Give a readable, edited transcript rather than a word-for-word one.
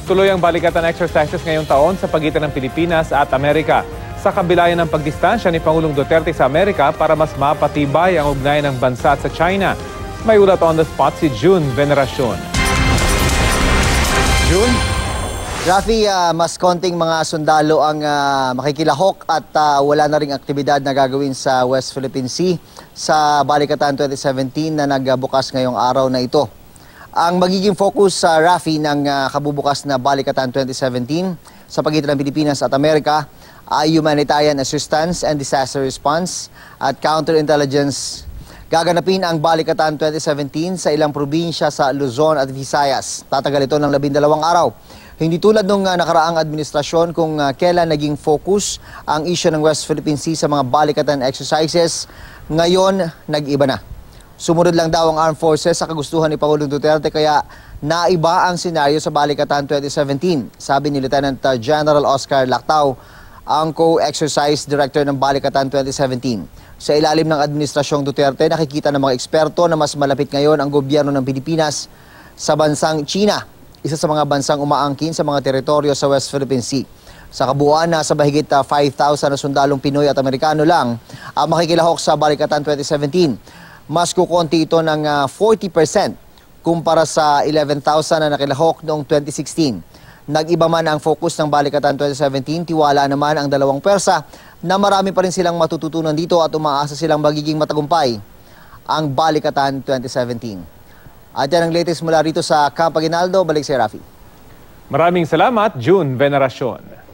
Tuloy ang balikatan exercises ngayong taon sa pagitan ng Pilipinas at Amerika. Sa kabila ng pagdistansya ni Pangulong Duterte sa Amerika para mas mapatibay ang ugnayan ng bansa sa China. May ulat on the spot si June Veneracion. June? Rafi, mas konting mga sundalo ang makikilahok at wala na ring aktibidad na gagawin sa West Philippine Sea sa Balikatan 2017 na nagbukas ngayong araw na ito. Ang magiging focus sa Rafi ng kabubukas na Balikatan 2017 sa pagitan ng Pilipinas at Amerika ay humanitarian assistance and disaster response at counterintelligence. Gaganapin ang Balikatan 2017 sa ilang probinsya sa Luzon at Visayas. Tatagal ito ng 12 araw. Hindi tulad nung nakaraang administrasyon kung kailan naging focus ang issue ng West Philippine Sea sa mga balikatan exercises. Ngayon, nag-iba na. Sumunod lang daw ang armed forces sa kagustuhan ni Pangulong Duterte kaya naiba ang senaryo sa Balikatan 2017. Sabi ni Lieutenant General Oscar Lactao, ang co-exercise director ng Balikatan 2017. Sa ilalim ng administrasyong Duterte, nakikita ng mga eksperto na mas malapit ngayon ang gobyerno ng Pilipinas sa bansang China, isa sa mga bansang umaangkin sa mga teritoryo sa West Philippine Sea. Sa kabuuan, nasa mahigit 5,000 na sundalong Pinoy at Amerikano lang ang makikilahok sa Balikatan 2017. Mas kukonti ito ng 40% kumpara sa 11,000 na nakilahok noong 2016. Nag-iba man ang focus ng Balikatan 2017, tiwala naman ang dalawang pwersa na marami pa rin silang matututunan dito at umaasa silang magiging matagumpay ang Balikatan 2017. At yan ang latest mula rito sa Camp Aguinaldo. Balik si Rafi. Maraming salamat, June Veneracion.